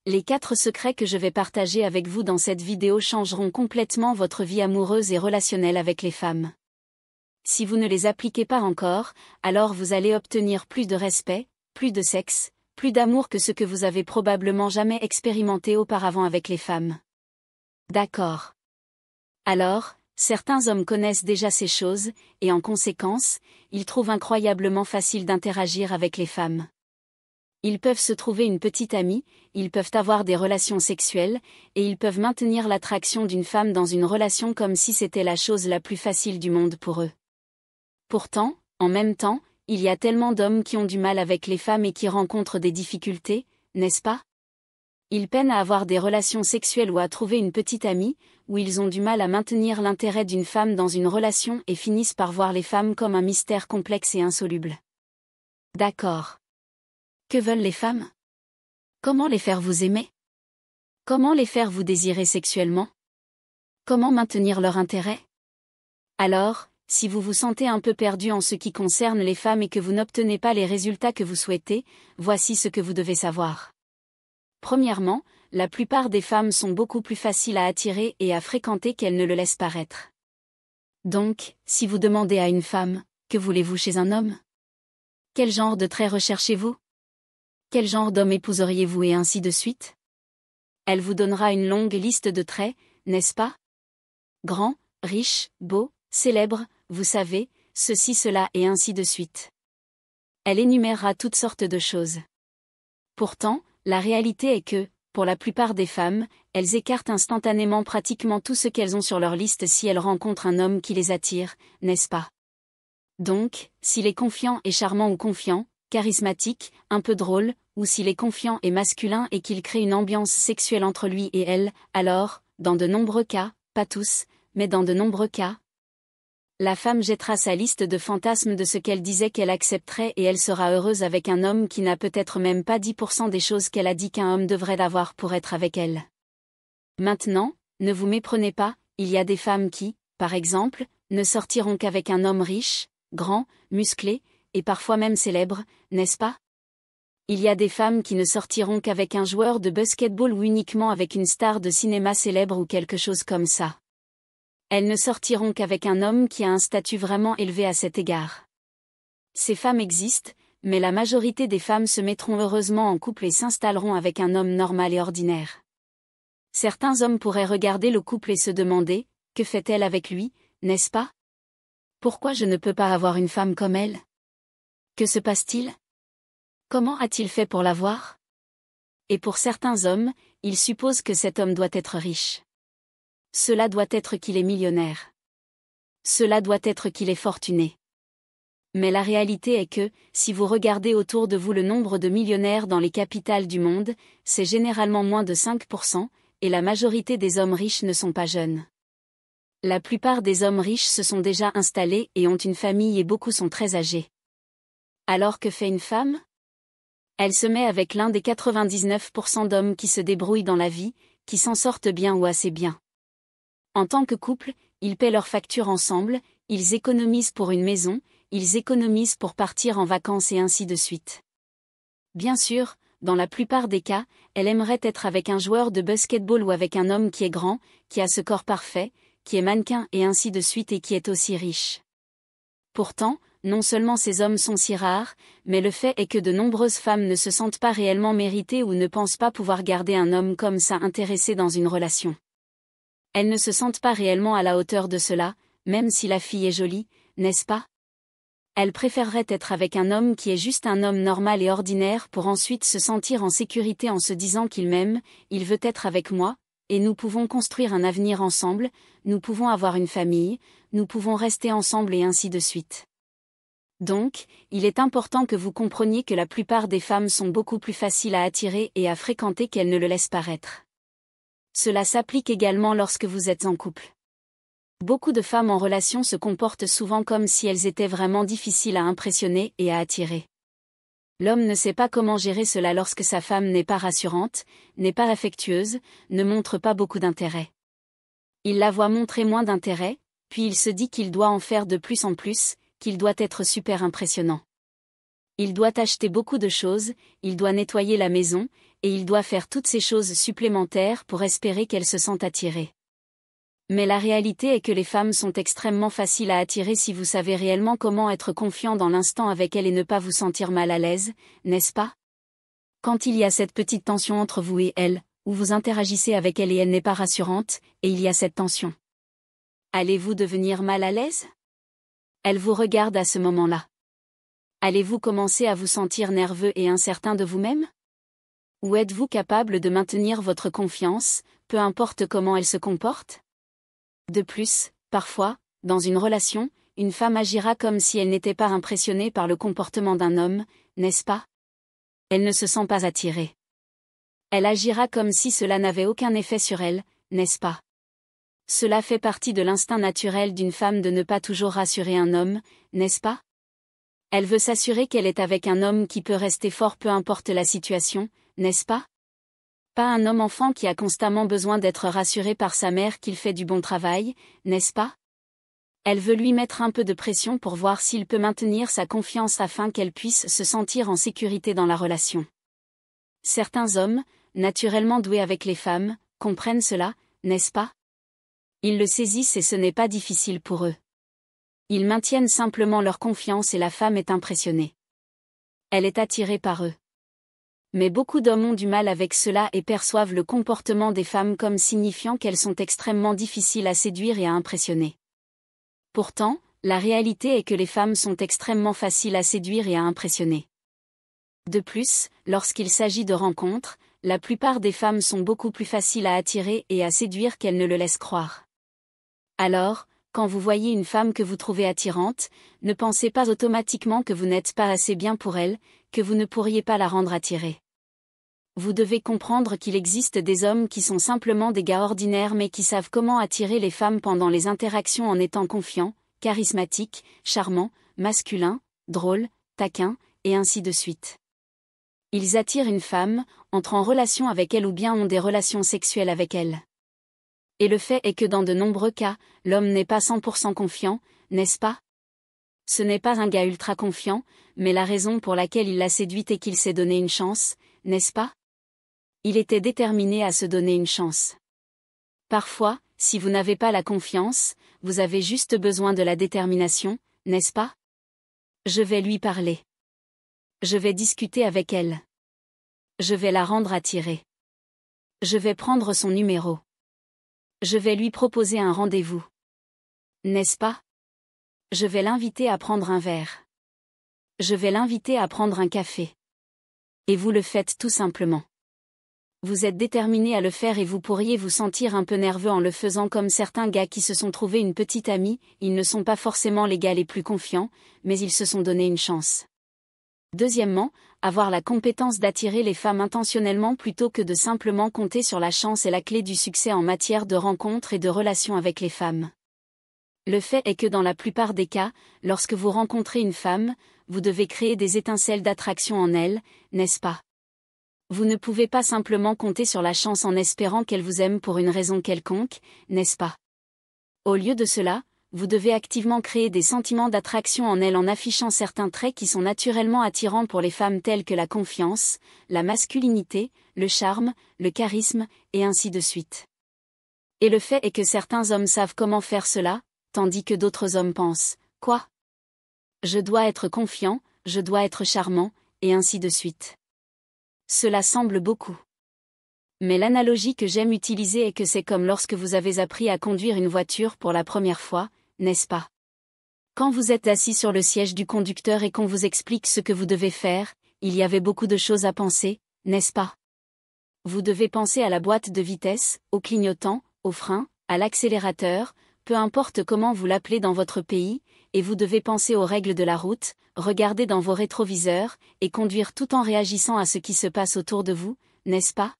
Les 4 secrets que je vais partager avec vous dans cette vidéo changeront complètement votre vie amoureuse et relationnelle avec les femmes. Si vous ne les appliquez pas encore, alors vous allez obtenir plus de respect, plus de sexe, plus d'amour que ce que vous avez probablement jamais expérimenté auparavant avec les femmes. D'accord. Alors, certains hommes connaissent déjà ces choses, et en conséquence, ils trouvent incroyablement facile d'interagir avec les femmes. Ils peuvent se trouver une petite amie, ils peuvent avoir des relations sexuelles, et ils peuvent maintenir l'attraction d'une femme dans une relation comme si c'était la chose la plus facile du monde pour eux. Pourtant, en même temps, il y a tellement d'hommes qui ont du mal avec les femmes et qui rencontrent des difficultés, n'est-ce pas? Ils peinent à avoir des relations sexuelles ou à trouver une petite amie, ou ils ont du mal à maintenir l'intérêt d'une femme dans une relation et finissent par voir les femmes comme un mystère complexe et insoluble. D'accord. Que veulent les femmes? Comment les faire vous aimer? Comment les faire vous désirer sexuellement? Comment maintenir leur intérêt? Alors, si vous vous sentez un peu perdu en ce qui concerne les femmes et que vous n'obtenez pas les résultats que vous souhaitez, voici ce que vous devez savoir. Premièrement, la plupart des femmes sont beaucoup plus faciles à attirer et à fréquenter qu'elles ne le laissent paraître. Donc, si vous demandez à une femme, que voulez-vous chez un homme? Quel genre de traits recherchez-vous? Quel genre d'homme épouseriez-vous et ainsi de suite? Elle vous donnera une longue liste de traits, n'est-ce pas? Grand, riche, beau, célèbre, vous savez, ceci, cela et ainsi de suite. Elle énumérera toutes sortes de choses. Pourtant, la réalité est que, pour la plupart des femmes, elles écartent instantanément pratiquement tout ce qu'elles ont sur leur liste si elles rencontrent un homme qui les attire, n'est-ce pas? Donc, s'il est confiant et charmant ou confiant, charismatique, un peu drôle, ou s'il est confiant et masculin et qu'il crée une ambiance sexuelle entre lui et elle, alors, dans de nombreux cas, pas tous, mais dans de nombreux cas, la femme jettera sa liste de fantasmes de ce qu'elle disait qu'elle accepterait et elle sera heureuse avec un homme qui n'a peut-être même pas 10% des choses qu'elle a dit qu'un homme devrait avoir pour être avec elle. Maintenant, ne vous méprenez pas, il y a des femmes qui, par exemple, ne sortiront qu'avec un homme riche, grand, musclé, et parfois même célèbre, n'est-ce pas? Il y a des femmes qui ne sortiront qu'avec un joueur de basketball ou uniquement avec une star de cinéma célèbre ou quelque chose comme ça. Elles ne sortiront qu'avec un homme qui a un statut vraiment élevé à cet égard. Ces femmes existent, mais la majorité des femmes se mettront heureusement en couple et s'installeront avec un homme normal et ordinaire. Certains hommes pourraient regarder le couple et se demander, que fait-elle avec lui, n'est-ce pas? Pourquoi je ne peux pas avoir une femme comme elle? Que se passe-t-il? Comment a-t-il fait pour l'avoir? Et pour certains hommes, ils supposent que cet homme doit être riche. Cela doit être qu'il est millionnaire. Cela doit être qu'il est fortuné. Mais la réalité est que, si vous regardez autour de vous le nombre de millionnaires dans les capitales du monde, c'est généralement moins de 5%, et la majorité des hommes riches ne sont pas jeunes. La plupart des hommes riches se sont déjà installés et ont une famille et beaucoup sont très âgés. Alors que fait une femme? Elle se met avec l'un des 99% d'hommes qui se débrouillent dans la vie, qui s'en sortent bien ou assez bien. En tant que couple, ils paient leurs factures ensemble, ils économisent pour une maison, ils économisent pour partir en vacances et ainsi de suite. Bien sûr, dans la plupart des cas, elle aimerait être avec un joueur de basketball ou avec un homme qui est grand, qui a ce corps parfait, qui est mannequin et ainsi de suite et qui est aussi riche. Pourtant, non seulement ces hommes sont si rares, mais le fait est que de nombreuses femmes ne se sentent pas réellement méritées ou ne pensent pas pouvoir garder un homme comme ça intéressé dans une relation. Elles ne se sentent pas réellement à la hauteur de cela, même si la fille est jolie, n'est-ce pas? Elles préféreraient être avec un homme qui est juste un homme normal et ordinaire pour ensuite se sentir en sécurité en se disant qu'il m'aime, il veut être avec moi, et nous pouvons construire un avenir ensemble, nous pouvons avoir une famille, nous pouvons rester ensemble et ainsi de suite. Donc, il est important que vous compreniez que la plupart des femmes sont beaucoup plus faciles à attirer et à fréquenter qu'elles ne le laissent paraître. Cela s'applique également lorsque vous êtes en couple. Beaucoup de femmes en relation se comportent souvent comme si elles étaient vraiment difficiles à impressionner et à attirer. L'homme ne sait pas comment gérer cela lorsque sa femme n'est pas rassurante, n'est pas affectueuse, ne montre pas beaucoup d'intérêt. Il la voit montrer moins d'intérêt, puis il se dit qu'il doit en faire de plus en plus, qu'il doit être super impressionnant. Il doit acheter beaucoup de choses, il doit nettoyer la maison, et il doit faire toutes ces choses supplémentaires pour espérer qu'elle se sente attirée. Mais la réalité est que les femmes sont extrêmement faciles à attirer si vous savez réellement comment être confiant dans l'instant avec elles et ne pas vous sentir mal à l'aise, n'est-ce pas? Quand il y a cette petite tension entre vous et elle, ou vous interagissez avec elle et elle n'est pas rassurante, et il y a cette tension. Allez-vous devenir mal à l'aise? Elle vous regarde à ce moment-là. Allez-vous commencer à vous sentir nerveux et incertain de vous-même? Ou êtes-vous capable de maintenir votre confiance, peu importe comment elle se comporte? De plus, parfois, dans une relation, une femme agira comme si elle n'était pas impressionnée par le comportement d'un homme, n'est-ce pas? Elle ne se sent pas attirée. Elle agira comme si cela n'avait aucun effet sur elle, n'est-ce pas? Cela fait partie de l'instinct naturel d'une femme de ne pas toujours rassurer un homme, n'est-ce pas? Elle veut s'assurer qu'elle est avec un homme qui peut rester fort peu importe la situation, n'est-ce pas? Pas un homme enfant qui a constamment besoin d'être rassuré par sa mère qu'il fait du bon travail, n'est-ce pas? Elle veut lui mettre un peu de pression pour voir s'il peut maintenir sa confiance afin qu'elle puisse se sentir en sécurité dans la relation. Certains hommes, naturellement doués avec les femmes, comprennent cela, n'est-ce pas? Ils le saisissent et ce n'est pas difficile pour eux. Ils maintiennent simplement leur confiance et la femme est impressionnée. Elle est attirée par eux. Mais beaucoup d'hommes ont du mal avec cela et perçoivent le comportement des femmes comme signifiant qu'elles sont extrêmement difficiles à séduire et à impressionner. Pourtant, la réalité est que les femmes sont extrêmement faciles à séduire et à impressionner. De plus, lorsqu'il s'agit de rencontres, la plupart des femmes sont beaucoup plus faciles à attirer et à séduire qu'elles ne le laissent croire. Alors, quand vous voyez une femme que vous trouvez attirante, ne pensez pas automatiquement que vous n'êtes pas assez bien pour elle, que vous ne pourriez pas la rendre attirée. Vous devez comprendre qu'il existe des hommes qui sont simplement des gars ordinaires mais qui savent comment attirer les femmes pendant les interactions en étant confiants, charismatiques, charmants, masculins, drôles, taquins, et ainsi de suite. Ils attirent une femme, entrent en relation avec elle ou bien ont des relations sexuelles avec elle. Et le fait est que dans de nombreux cas, l'homme n'est pas 100% confiant, n'est-ce pas? Ce n'est pas un gars ultra confiant, mais la raison pour laquelle il l'a séduite est qu'il s'est donné une chance, n'est-ce pas? Il était déterminé à se donner une chance. Parfois, si vous n'avez pas la confiance, vous avez juste besoin de la détermination, n'est-ce pas? Je vais lui parler. Je vais discuter avec elle. Je vais la rendre attirée. Je vais prendre son numéro. Je vais lui proposer un rendez-vous. N'est-ce pas? Je vais l'inviter à prendre un verre. Je vais l'inviter à prendre un café. Et vous le faites tout simplement. Vous êtes déterminé à le faire et vous pourriez vous sentir un peu nerveux en le faisant comme certains gars qui se sont trouvés une petite amie, ils ne sont pas forcément les gars les plus confiants, mais ils se sont donné une chance. Deuxièmement, avoir la compétence d'attirer les femmes intentionnellement plutôt que de simplement compter sur la chance est la clé du succès en matière de rencontres et de relations avec les femmes. Le fait est que dans la plupart des cas, lorsque vous rencontrez une femme, vous devez créer des étincelles d'attraction en elle, n'est-ce pas? Vous ne pouvez pas simplement compter sur la chance en espérant qu'elle vous aime pour une raison quelconque, n'est-ce pas? Au lieu de cela, vous devez activement créer des sentiments d'attraction en elle en affichant certains traits qui sont naturellement attirants pour les femmes tels que la confiance, la masculinité, le charme, le charisme, et ainsi de suite. Et le fait est que certains hommes savent comment faire cela, tandis que d'autres hommes pensent, quoi? Je dois être confiant, je dois être charmant, et ainsi de suite. Cela semble beaucoup. Mais l'analogie que j'aime utiliser est que c'est comme lorsque vous avez appris à conduire une voiture pour la première fois, n'est-ce pas? Quand vous êtes assis sur le siège du conducteur et qu'on vous explique ce que vous devez faire, il y avait beaucoup de choses à penser, n'est-ce pas? Vous devez penser à la boîte de vitesse, au clignotant, au frein, à l'accélérateur, peu importe comment vous l'appelez dans votre pays, et vous devez penser aux règles de la route, regarder dans vos rétroviseurs, et conduire tout en réagissant à ce qui se passe autour de vous, n'est-ce pas?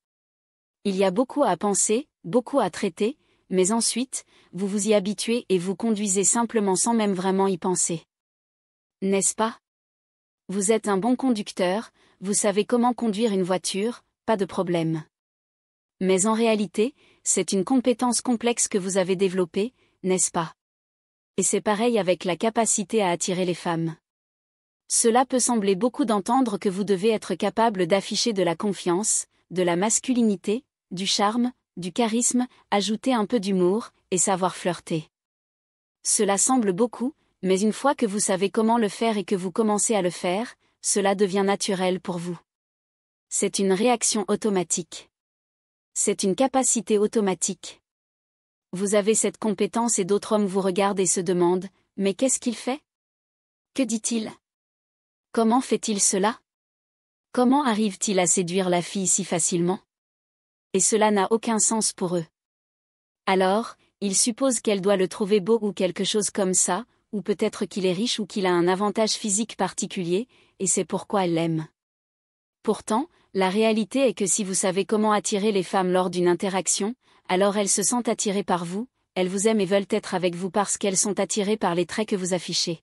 Il y a beaucoup à penser, beaucoup à traiter, mais ensuite, vous vous y habituez et vous conduisez simplement sans même vraiment y penser. N'est-ce pas? Vous êtes un bon conducteur, vous savez comment conduire une voiture, pas de problème. Mais en réalité, c'est une compétence complexe que vous avez développée, n'est-ce pas? Et c'est pareil avec la capacité à attirer les femmes. Cela peut sembler beaucoup d'entendre que vous devez être capable d'afficher de la confiance, de la masculinité, du charme, du charisme, ajouter un peu d'humour, et savoir flirter. Cela semble beaucoup, mais une fois que vous savez comment le faire et que vous commencez à le faire, cela devient naturel pour vous. C'est une réaction automatique. C'est une capacité automatique. Vous avez cette compétence et d'autres hommes vous regardent et se demandent, mais qu'est-ce qu'il fait? Que dit-il? Comment fait-il cela? Comment arrive-t-il à séduire la fille si facilement? Et cela n'a aucun sens pour eux. Alors, ils supposent qu'elle doit le trouver beau ou quelque chose comme ça, ou peut-être qu'il est riche ou qu'il a un avantage physique particulier, et c'est pourquoi elle l'aime. Pourtant, la réalité est que si vous savez comment attirer les femmes lors d'une interaction, alors elles se sentent attirées par vous, elles vous aiment et veulent être avec vous parce qu'elles sont attirées par les traits que vous affichez.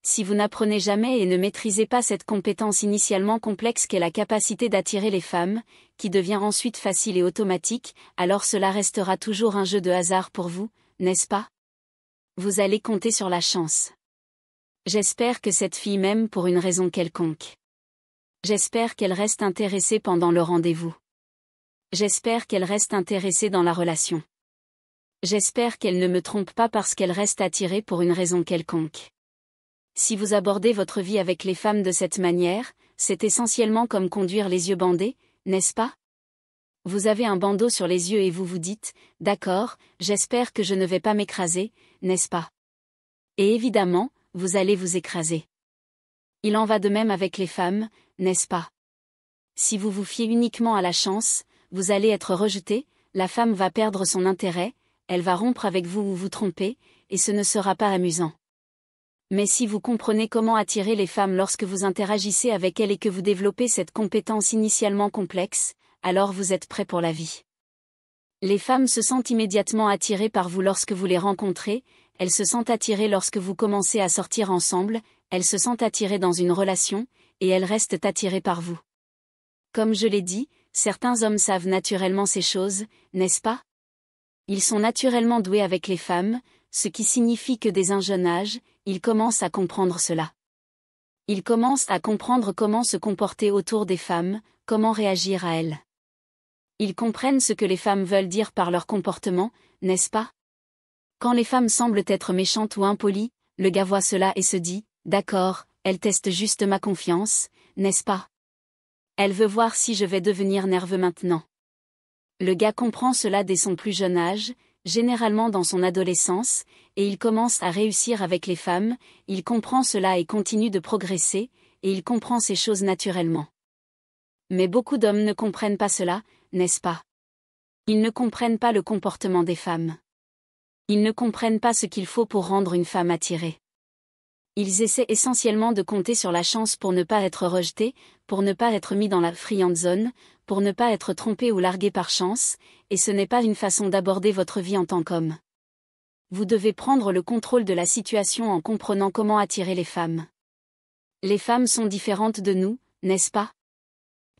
Si vous n'apprenez jamais et ne maîtrisez pas cette compétence initialement complexe qu'est la capacité d'attirer les femmes, qui devient ensuite facile et automatique, alors cela restera toujours un jeu de hasard pour vous, n'est-ce pas? Vous allez compter sur la chance. J'espère que cette fille m'aime pour une raison quelconque. J'espère qu'elle reste intéressée pendant le rendez-vous. J'espère qu'elle reste intéressée dans la relation. J'espère qu'elle ne me trompe pas parce qu'elle reste attirée pour une raison quelconque. Si vous abordez votre vie avec les femmes de cette manière, c'est essentiellement comme conduire les yeux bandés, n'est-ce pas? Vous avez un bandeau sur les yeux et vous vous dites, d'accord, j'espère que je ne vais pas m'écraser, n'est-ce pas? Et évidemment, vous allez vous écraser. Il en va de même avec les femmes, n'est-ce pas? Si vous vous fiez uniquement à la chance, vous allez être rejeté, la femme va perdre son intérêt, elle va rompre avec vous ou vous tromper, et ce ne sera pas amusant. Mais si vous comprenez comment attirer les femmes lorsque vous interagissez avec elles et que vous développez cette compétence initialement complexe, alors vous êtes prêt pour la vie. Les femmes se sentent immédiatement attirées par vous lorsque vous les rencontrez, elles se sentent attirées lorsque vous commencez à sortir ensemble, elles se sentent attirées dans une relation, et elles restent attirées par vous. Comme je l'ai dit, certains hommes savent naturellement ces choses, n'est-ce pas? Ils sont naturellement doués avec les femmes, ce qui signifie que dès un jeune âge, ils commencent à comprendre cela. Ils commencent à comprendre comment se comporter autour des femmes, comment réagir à elles. Ils comprennent ce que les femmes veulent dire par leur comportement, n'est-ce pas? Quand les femmes semblent être méchantes ou impolies, le gars voit cela et se dit, d'accord, elle teste juste ma confiance, n'est-ce pas? Elle veut voir si je vais devenir nerveux maintenant. Le gars comprend cela dès son plus jeune âge, généralement dans son adolescence, et il commence à réussir avec les femmes, il comprend cela et continue de progresser, et il comprend ces choses naturellement. Mais beaucoup d'hommes ne comprennent pas cela, n'est-ce pas? Ils ne comprennent pas le comportement des femmes. Ils ne comprennent pas ce qu'il faut pour rendre une femme attirée. Ils essaient essentiellement de compter sur la chance pour ne pas être rejetés, pour ne pas être mis dans la friend zone, pour ne pas être trompés ou largués par chance, et ce n'est pas une façon d'aborder votre vie en tant qu'homme. Vous devez prendre le contrôle de la situation en comprenant comment attirer les femmes. Les femmes sont différentes de nous, n'est-ce pas?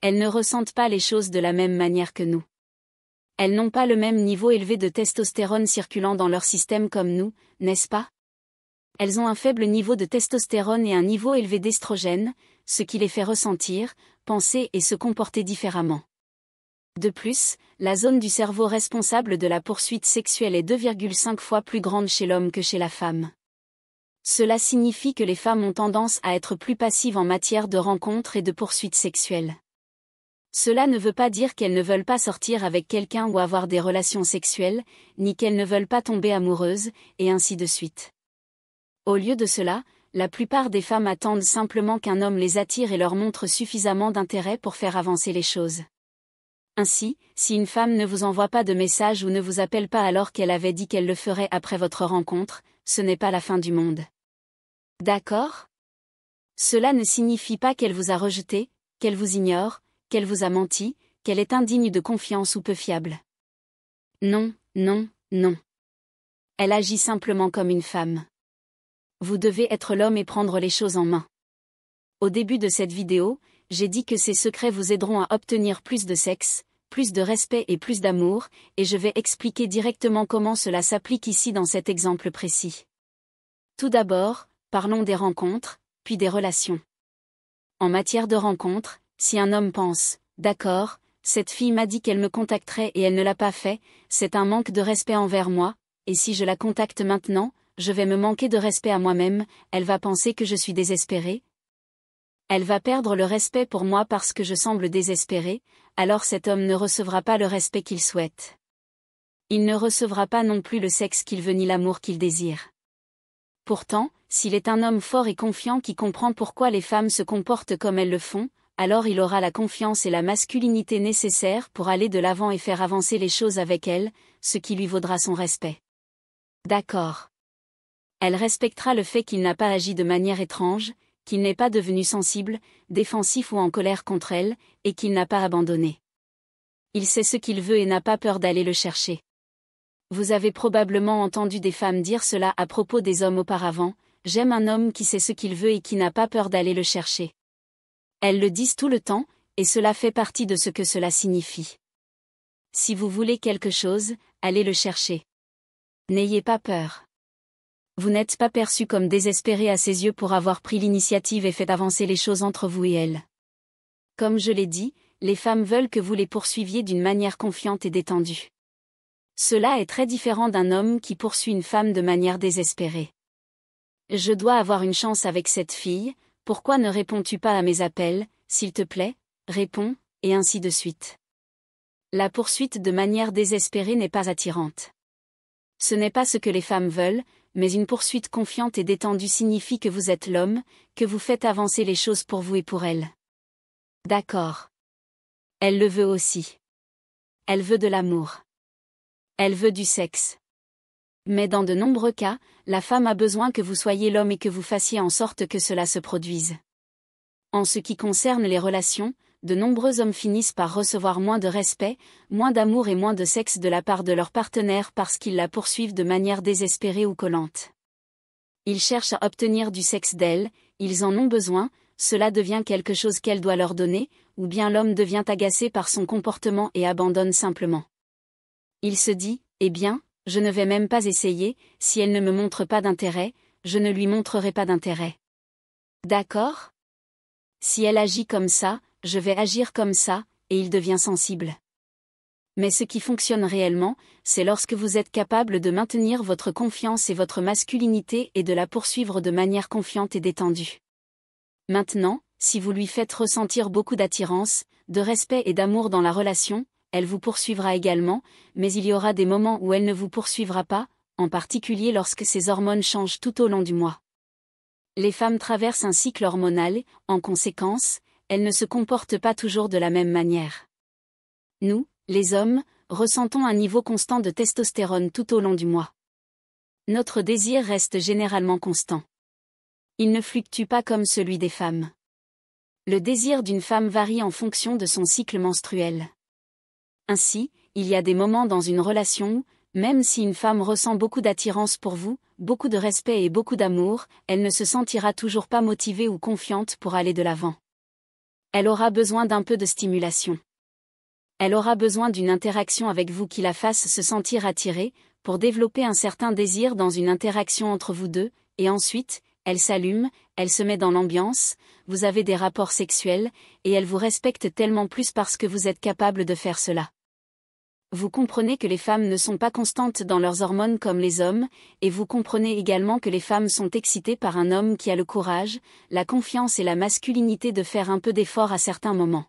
Elles ne ressentent pas les choses de la même manière que nous. Elles n'ont pas le même niveau élevé de testostérone circulant dans leur système comme nous, n'est-ce pas? Elles ont un faible niveau de testostérone et un niveau élevé d'estrogène, ce qui les fait ressentir, penser et se comporter différemment. De plus, la zone du cerveau responsable de la poursuite sexuelle est 2,5 fois plus grande chez l'homme que chez la femme. Cela signifie que les femmes ont tendance à être plus passives en matière de rencontres et de poursuites sexuelles. Cela ne veut pas dire qu'elles ne veulent pas sortir avec quelqu'un ou avoir des relations sexuelles, ni qu'elles ne veulent pas tomber amoureuses, et ainsi de suite. Au lieu de cela, la plupart des femmes attendent simplement qu'un homme les attire et leur montre suffisamment d'intérêt pour faire avancer les choses. Ainsi, si une femme ne vous envoie pas de message ou ne vous appelle pas alors qu'elle avait dit qu'elle le ferait après votre rencontre, ce n'est pas la fin du monde. D'accord? Cela ne signifie pas qu'elle vous a rejeté, qu'elle vous ignore, qu'elle vous a menti, qu'elle est indigne de confiance ou peu fiable. Non, non, non. Elle agit simplement comme une femme. Vous devez être l'homme et prendre les choses en main. Au début de cette vidéo, j'ai dit que ces secrets vous aideront à obtenir plus de sexe, plus de respect et plus d'amour, et je vais expliquer directement comment cela s'applique ici dans cet exemple précis. Tout d'abord, parlons des rencontres, puis des relations. En matière de rencontres, si un homme pense, d'accord, Cette fille m'a dit qu'elle me contacterait et elle ne l'a pas fait, c'est un manque de respect envers moi, et si je la contacte maintenant, je vais me manquer de respect à moi-même, elle va penser que je suis désespérée. Elle va perdre le respect pour moi parce que je semble désespérée, alors cet homme ne recevra pas le respect qu'il souhaite. Il ne recevra pas non plus le sexe qu'il veut ni l'amour qu'il désire. Pourtant, s'il est un homme fort et confiant qui comprend pourquoi les femmes se comportent comme elles le font, alors il aura la confiance et la masculinité nécessaires pour aller de l'avant et faire avancer les choses avec elles, ce qui lui vaudra son respect. D'accord. Elle respectera le fait qu'il n'a pas agi de manière étrange, qu'il n'est pas devenu sensible, défensif ou en colère contre elle, et qu'il n'a pas abandonné. Il sait ce qu'il veut et n'a pas peur d'aller le chercher. Vous avez probablement entendu des femmes dire cela à propos des hommes auparavant, j'aime un homme qui sait ce qu'il veut et qui n'a pas peur d'aller le chercher. Elles le disent tout le temps, et cela fait partie de ce que cela signifie. Si vous voulez quelque chose, allez le chercher. N'ayez pas peur. Vous n'êtes pas perçu comme désespéré à ses yeux pour avoir pris l'initiative et fait avancer les choses entre vous et elle. Comme je l'ai dit, les femmes veulent que vous les poursuiviez d'une manière confiante et détendue. Cela est très différent d'un homme qui poursuit une femme de manière désespérée. Je dois avoir une chance avec cette fille, pourquoi ne réponds-tu pas à mes appels, s'il te plaît, réponds, et ainsi de suite. La poursuite de manière désespérée n'est pas attirante. Ce n'est pas ce que les femmes veulent, mais une poursuite confiante et détendue signifie que vous êtes l'homme, que vous faites avancer les choses pour vous et pour elle. D'accord. Elle le veut aussi. Elle veut de l'amour. Elle veut du sexe. Mais dans de nombreux cas, la femme a besoin que vous soyez l'homme et que vous fassiez en sorte que cela se produise. En ce qui concerne les relations, de nombreux hommes finissent par recevoir moins de respect, moins d'amour et moins de sexe de la part de leur partenaire parce qu'ils la poursuivent de manière désespérée ou collante. Ils cherchent à obtenir du sexe d'elle, ils en ont besoin, cela devient quelque chose qu'elle doit leur donner, ou bien l'homme devient agacé par son comportement et abandonne simplement. Il se dit, eh bien, je ne vais même pas essayer, si elle ne me montre pas d'intérêt, je ne lui montrerai pas d'intérêt. D'accord ? Si elle agit comme ça, je vais agir comme ça, et il devient sensible. Mais ce qui fonctionne réellement, c'est lorsque vous êtes capable de maintenir votre confiance et votre masculinité et de la poursuivre de manière confiante et détendue. Maintenant, si vous lui faites ressentir beaucoup d'attirance, de respect et d'amour dans la relation, elle vous poursuivra également, mais il y aura des moments où elle ne vous poursuivra pas, en particulier lorsque ses hormones changent tout au long du mois. Les femmes traversent un cycle hormonal, en conséquence, elles ne se comportent pas toujours de la même manière. Nous, les hommes, ressentons un niveau constant de testostérone tout au long du mois. Notre désir reste généralement constant. Il ne fluctue pas comme celui des femmes. Le désir d'une femme varie en fonction de son cycle menstruel. Ainsi, il y a des moments dans une relation où, même si une femme ressent beaucoup d'attirance pour vous, beaucoup de respect et beaucoup d'amour, elle ne se sentira toujours pas motivée ou confiante pour aller de l'avant. Elle aura besoin d'un peu de stimulation. Elle aura besoin d'une interaction avec vous qui la fasse se sentir attirée, pour développer un certain désir dans une interaction entre vous deux, et ensuite, elle s'allume, elle se met dans l'ambiance, vous avez des rapports sexuels, et elle vous respecte tellement plus parce que vous êtes capable de faire cela. Vous comprenez que les femmes ne sont pas constantes dans leurs hormones comme les hommes, et vous comprenez également que les femmes sont excitées par un homme qui a le courage, la confiance et la masculinité de faire un peu d'effort à certains moments.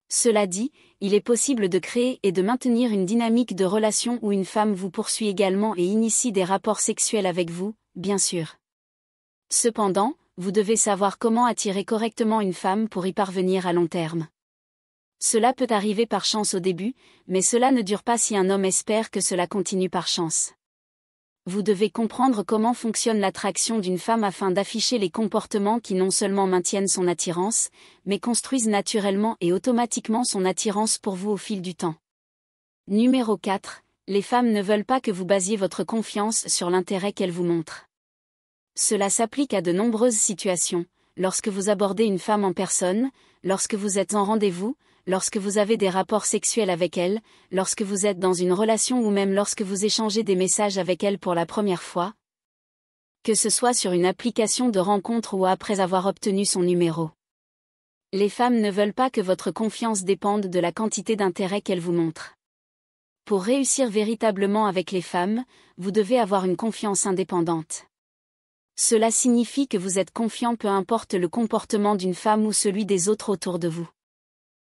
Cela dit, il est possible de créer et de maintenir une dynamique de relation où une femme vous poursuit également et initie des rapports sexuels avec vous, bien sûr. Cependant, vous devez savoir comment attirer correctement une femme pour y parvenir à long terme. Cela peut arriver par chance au début, mais cela ne dure pas si un homme espère que cela continue par chance. Vous devez comprendre comment fonctionne l'attraction d'une femme afin d'afficher les comportements qui non seulement maintiennent son attirance, mais construisent naturellement et automatiquement son attirance pour vous au fil du temps. Numéro 4. Les femmes ne veulent pas que vous basiez votre confiance sur l'intérêt qu'elles vous montrent. Cela s'applique à de nombreuses situations, lorsque vous abordez une femme en personne, lorsque vous êtes en rendez-vous, lorsque vous avez des rapports sexuels avec elle, lorsque vous êtes dans une relation ou même lorsque vous échangez des messages avec elle pour la première fois. Que ce soit sur une application de rencontre ou après avoir obtenu son numéro. Les femmes ne veulent pas que votre confiance dépende de la quantité d'intérêt qu'elles vous montrent. Pour réussir véritablement avec les femmes, vous devez avoir une confiance indépendante. Cela signifie que vous êtes confiant peu importe le comportement d'une femme ou celui des autres autour de vous.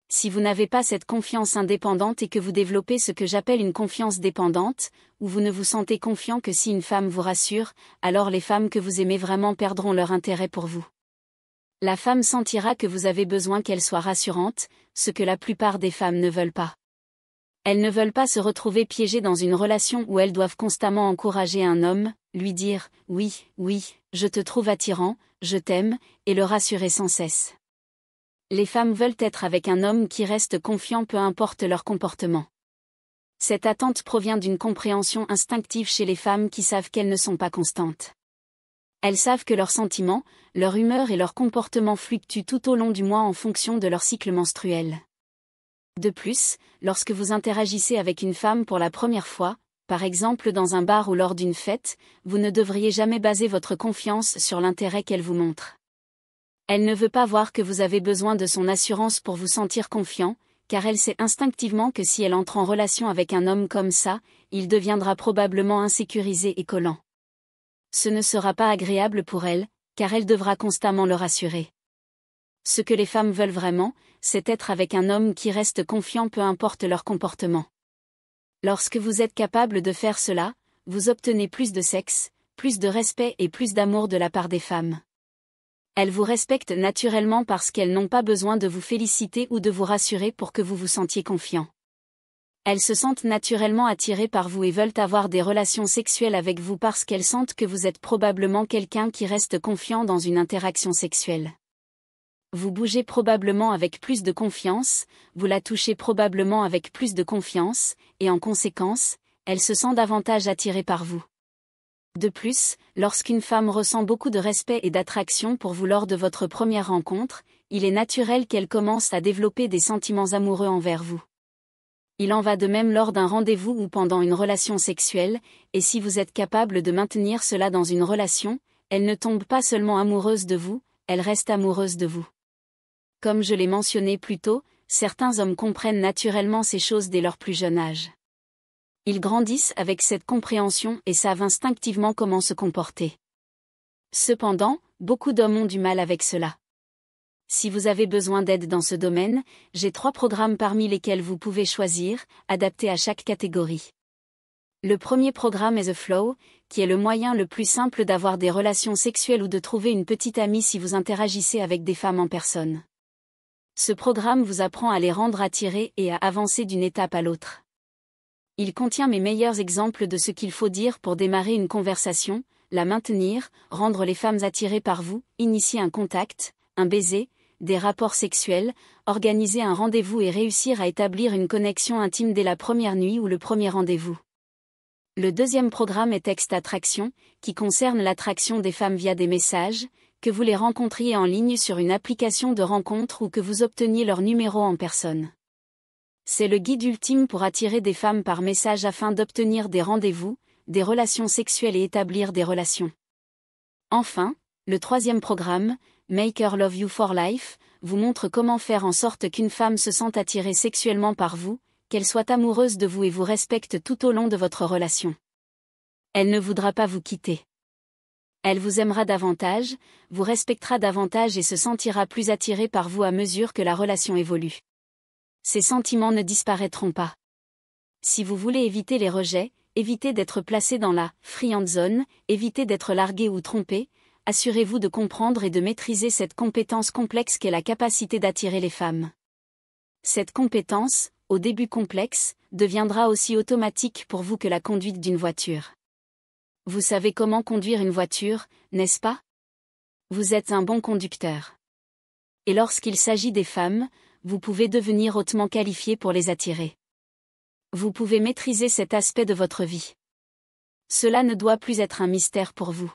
Si vous n'avez pas cette confiance indépendante et que vous développez ce que j'appelle une confiance dépendante, où vous ne vous sentez confiant que si une femme vous rassure, alors les femmes que vous aimez vraiment perdront leur intérêt pour vous. La femme sentira que vous avez besoin qu'elle soit rassurante, ce que la plupart des femmes ne veulent pas. Elles ne veulent pas se retrouver piégées dans une relation où elles doivent constamment encourager un homme, lui dire « oui, oui, je te trouve attirant, je t'aime » et le rassurer sans cesse. Les femmes veulent être avec un homme qui reste confiant peu importe leur comportement. Cette attente provient d'une compréhension instinctive chez les femmes qui savent qu'elles ne sont pas constantes. Elles savent que leurs sentiments, leur humeur et leur comportement fluctuent tout au long du mois en fonction de leur cycle menstruel. De plus, lorsque vous interagissez avec une femme pour la première fois, par exemple dans un bar ou lors d'une fête, vous ne devriez jamais baser votre confiance sur l'intérêt qu'elle vous montre. Elle ne veut pas voir que vous avez besoin de son assurance pour vous sentir confiant, car elle sait instinctivement que si elle entre en relation avec un homme comme ça, il deviendra probablement insécurisé et collant. Ce ne sera pas agréable pour elle, car elle devra constamment le rassurer. Ce que les femmes veulent vraiment, c'est être avec un homme qui reste confiant peu importe leur comportement. Lorsque vous êtes capable de faire cela, vous obtenez plus de sexe, plus de respect et plus d'amour de la part des femmes. Elles vous respectent naturellement parce qu'elles n'ont pas besoin de vous féliciter ou de vous rassurer pour que vous vous sentiez confiant. Elles se sentent naturellement attirées par vous et veulent avoir des relations sexuelles avec vous parce qu'elles sentent que vous êtes probablement quelqu'un qui reste confiant dans une interaction sexuelle. Vous bougez probablement avec plus de confiance, vous la touchez probablement avec plus de confiance, et en conséquence, elle se sent davantage attirée par vous. De plus, lorsqu'une femme ressent beaucoup de respect et d'attraction pour vous lors de votre première rencontre, il est naturel qu'elle commence à développer des sentiments amoureux envers vous. Il en va de même lors d'un rendez-vous ou pendant une relation sexuelle, et si vous êtes capable de maintenir cela dans une relation, elle ne tombe pas seulement amoureuse de vous, elle reste amoureuse de vous. Comme je l'ai mentionné plus tôt, certains hommes comprennent naturellement ces choses dès leur plus jeune âge. Ils grandissent avec cette compréhension et savent instinctivement comment se comporter. Cependant, beaucoup d'hommes ont du mal avec cela. Si vous avez besoin d'aide dans ce domaine, j'ai 3 programmes parmi lesquels vous pouvez choisir, adaptés à chaque catégorie. Le premier programme est The Flow, qui est le moyen le plus simple d'avoir des relations sexuelles ou de trouver une petite amie si vous interagissez avec des femmes en personne. Ce programme vous apprend à les rendre attirées et à avancer d'une étape à l'autre. Il contient mes meilleurs exemples de ce qu'il faut dire pour démarrer une conversation, la maintenir, rendre les femmes attirées par vous, initier un contact, un baiser, des rapports sexuels, organiser un rendez-vous et réussir à établir une connexion intime dès la première nuit ou le premier rendez-vous. Le deuxième programme est Text Attraction, qui concerne l'attraction des femmes via des messages, que vous les rencontriez en ligne sur une application de rencontre ou que vous obteniez leur numéro en personne. C'est le guide ultime pour attirer des femmes par message afin d'obtenir des rendez-vous, des relations sexuelles et établir des relations. Enfin, le troisième programme, Make Her Love You for Life, vous montre comment faire en sorte qu'une femme se sente attirée sexuellement par vous, qu'elle soit amoureuse de vous et vous respecte tout au long de votre relation. Elle ne voudra pas vous quitter. Elle vous aimera davantage, vous respectera davantage et se sentira plus attirée par vous à mesure que la relation évolue. Ces sentiments ne disparaîtront pas. Si vous voulez éviter les rejets, évitez d'être placé dans la « friend zone », évitez d'être largué ou trompé, assurez-vous de comprendre et de maîtriser cette compétence complexe qu'est la capacité d'attirer les femmes. Cette compétence, au début complexe, deviendra aussi automatique pour vous que la conduite d'une voiture. Vous savez comment conduire une voiture, n'est-ce pas? Vous êtes un bon conducteur. Et lorsqu'il s'agit des femmes, vous pouvez devenir hautement qualifié pour les attirer. Vous pouvez maîtriser cet aspect de votre vie. Cela ne doit plus être un mystère pour vous.